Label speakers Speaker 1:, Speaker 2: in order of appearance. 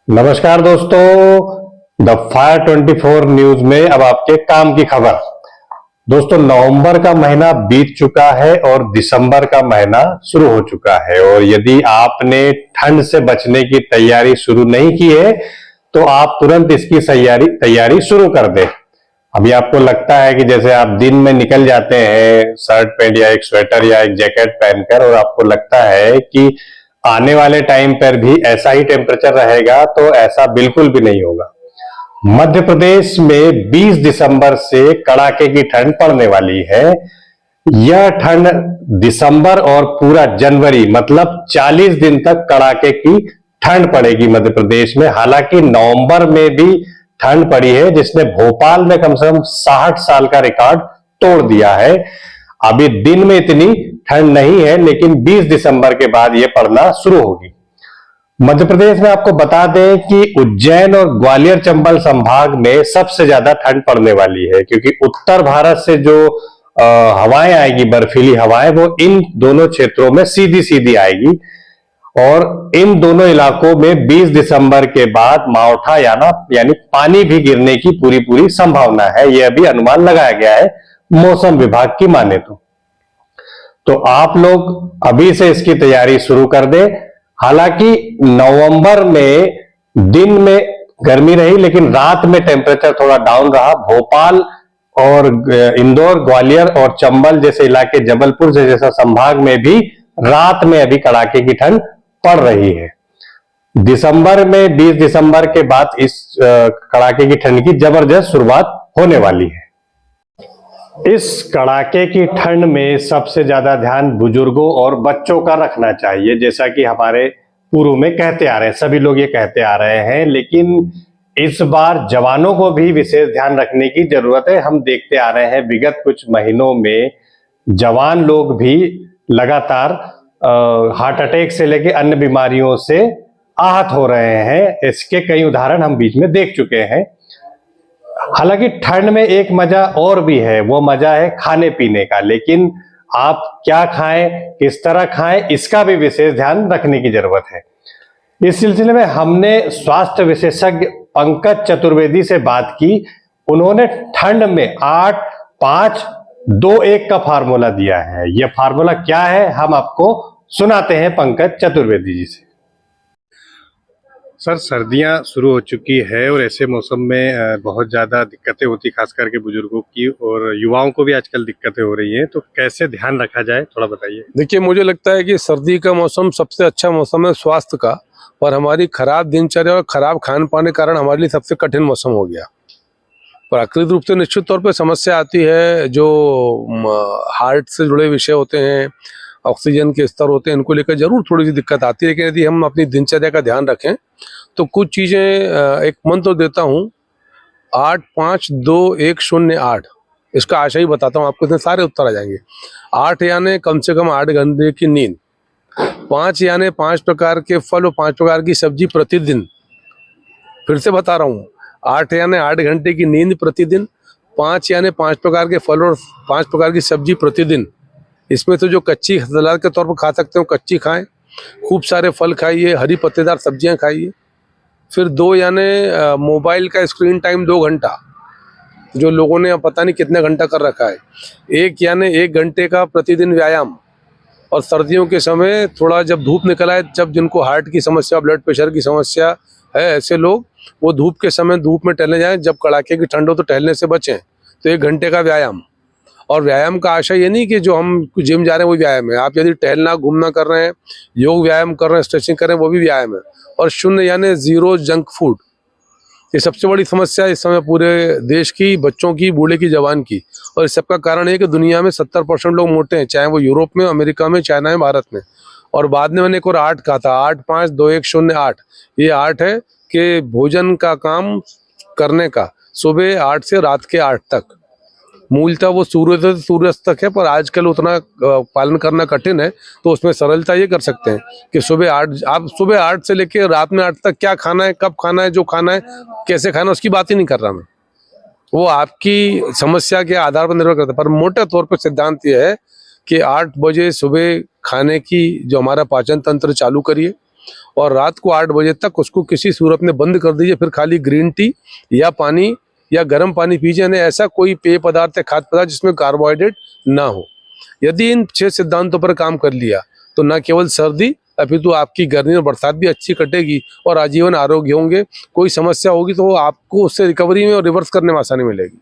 Speaker 1: नमस्कार दोस्तों, the fire 24 news में अब आपके काम की खबर। दोस्तों, नवंबर का महीना बीत चुका है और दिसंबर का महीना शुरू हो चुका है। और यदि आपने ठंड से बचने की तैयारी शुरू नहीं की है तो आप तुरंत इसकी तैयारी शुरू कर दें। अभी आपको लगता है कि जैसे आप दिन में निकल जाते हैं शर्ट पैंट या एक स्वेटर या एक जैकेट पहनकर, और आपको लगता है कि आने वाले टाइम पर भी ऐसा ही टेम्परेचर रहेगा, तो ऐसा बिल्कुल भी नहीं होगा। मध्य प्रदेश में 20 दिसंबर से कड़ाके की ठंड पड़ने वाली है। यह ठंड दिसंबर और पूरा जनवरी मतलब 40 दिन तक कड़ाके की ठंड पड़ेगी मध्य प्रदेश में। हालांकि नवंबर में भी ठंड पड़ी है, जिसने भोपाल में कम से कम 60 साल का रिकॉर्ड तोड़ दिया है। अभी दिन में इतनी ठंड नहीं है, लेकिन 20 दिसंबर के बाद यह पड़ना शुरू होगी। मध्य प्रदेश में आपको बता दें कि उज्जैन और ग्वालियर चंबल संभाग में सबसे ज्यादा ठंड पड़ने वाली है, क्योंकि उत्तर भारत से जो हवाएं आएगी, बर्फीली हवाएं, वो इन दोनों क्षेत्रों में सीधी सीधी आएगी। और इन दोनों इलाकों में 20 दिसंबर के बाद मावठा यानी पानी भी गिरने की पूरी संभावना है। यह भी अनुमान लगाया गया है मौसम विभाग की माने तो आप लोग अभी से इसकी तैयारी शुरू कर दें। हालांकि नवंबर में दिन में गर्मी रही, लेकिन रात में टेम्परेचर थोड़ा डाउन रहा। भोपाल और इंदौर, ग्वालियर और चंबल जैसे इलाके, जबलपुर जैसा संभाग में भी रात में अभी कड़ाके की ठंड पड़ रही है। दिसंबर में 20 दिसंबर के बाद इस कड़ाके की ठंड की जबरदस्त शुरुआत होने वाली है। इस कड़ाके की ठंड में सबसे ज्यादा ध्यान बुजुर्गों और बच्चों का रखना चाहिए। जैसा कि हमारे पूर्व में कहते आ रहे हैं, सभी लोग ये कहते आ रहे हैं, लेकिन इस बार जवानों को भी विशेष ध्यान रखने की जरूरत है। हम देखते आ रहे हैं विगत कुछ महीनों में जवान लोग भी लगातार हार्ट अटैक से लेकर अन्य बीमारियों से आहत हो रहे हैं। इसके कई उदाहरण हम बीच में देख चुके हैं। हालांकि ठंड में एक मजा और भी है, वो मजा है खाने पीने का। लेकिन आप क्या खाएं, किस तरह खाएं, इसका भी विशेष ध्यान रखने की जरूरत है। इस सिलसिले में हमने स्वास्थ्य विशेषज्ञ पंकज चतुर्वेदी से बात की। उन्होंने ठंड में 8-5-2-1 का फार्मूला दिया है। यह फार्मूला क्या है, हम आपको सुनाते हैं पंकज चतुर्वेदी जी से। सर, सर्दियां शुरू हो चुकी है और ऐसे मौसम में बहुत ज़्यादा दिक्कतें होती, खास करके बुजुर्गों की, और युवाओं को भी आजकल दिक्कतें हो रही हैं। तो कैसे ध्यान रखा जाए, थोड़ा बताइए।
Speaker 2: देखिए, मुझे लगता है कि सर्दी का मौसम सबसे अच्छा मौसम है स्वास्थ्य का, पर हमारी खराब दिनचर्या और खराब खान पान के कारण हमारे लिए सबसे कठिन मौसम हो गया। प्राकृतिक रूप से निश्चित तौर पर समस्या आती है, जो हार्ट से जुड़े विषय होते हैं, ऑक्सीजन के स्तर होते हैं, इनको लेकर जरूर थोड़ी सी दिक्कत आती है। लेकिन यदि हम अपनी दिनचर्या का ध्यान रखें तो कुछ चीज़ें, एक मंत्र देता हूँ, 8-5-2-1-0-8, इसका आशय ही बताता हूँ आपको, इतने सारे उत्तर आ जाएंगे। 8 यानी कम से कम 8 घंटे की नींद, 5 यानी 5 प्रकार के फल और 5 प्रकार की सब्जी प्रतिदिन। फिर से बता रहा हूँ, 8 यानी 8 घंटे की नींद प्रतिदिन, 5 यानी 5 प्रकार के फल और 5 प्रकार की सब्जी प्रतिदिन। इसमें तो जो कच्ची सलाद के तौर पर खा सकते हो कच्ची खाएं, खूब सारे फल खाइए, हरी पत्तेदार सब्जियां खाइए। फिर 2 यानी मोबाइल का स्क्रीन टाइम 2 घंटा, जो लोगों ने पता नहीं कितने घंटा कर रखा है। 1 यानी 1 घंटे का प्रतिदिन व्यायाम। और सर्दियों के समय थोड़ा जब धूप निकल आए, जब जिनको हार्ट की समस्या, ब्लड प्रेशर की समस्या है, ऐसे लोग वो धूप के समय धूप में टहलने जाएं। जब कड़ाके की ठंड हो तो टहलने से बचें। तो 1 घंटे का व्यायाम। और व्यायाम का आशय ये नहीं कि जो हम जिम जा रहे हैं वो व्यायाम है। आप यदि टहलना घूमना कर रहे हैं, योग व्यायाम कर रहे हैं, स्ट्रेचिंग कर रहे हैं, वो भी व्यायाम है। और 0 यानी 0 जंक फूड। ये सबसे बड़ी समस्या इस समय पूरे देश की, बच्चों की, बूढ़े की, जवान की। और इस सबका कारण है कि दुनिया में 70% लोग मोटे हैं, चाहे वो यूरोप में, अमेरिका में, चाइना में, भारत में। और बाद में मैंने एक और 8 कहा था, 8-5-2-1-0-8। ये 8 है कि भोजन का काम करने का सुबह 8 से रात के 8 तक। मूलतः वो सूर्योदय से सूर्यास्त तक है, पर आजकल उतना पालन करना कठिन है। तो उसमें सरलता ये कर सकते हैं कि आप सुबह 8 से लेकर रात में 8 तक क्या खाना है, कब खाना है, जो खाना है, कैसे खाना है, उसकी बात ही नहीं कर रहा मैं। वो आपकी समस्या के आधार पर निर्भर करता है। पर मोटे तौर पर सिद्धांत ये है कि 8 बजे सुबह खाने की जो हमारा पाचन तंत्र चालू करिए, और रात को 8 बजे तक उसको किसी सूरत में बंद कर दीजिए। फिर खाली ग्रीन टी या पानी या गर्म पानी पीजिए, यानी ऐसा कोई पेय पदार्थ या खाद्य पदार्थ जिसमें कार्बोहाइड्रेट ना हो। यदि इन 6 सिद्धांतों पर काम कर लिया तो न केवल सर्दी अपितु आपकी गर्मी और बरसात भी अच्छी कटेगी और आजीवन आरोग्य होंगे। कोई समस्या होगी तो आपको उससे रिकवरी में और रिवर्स करने में आसानी मिलेगी।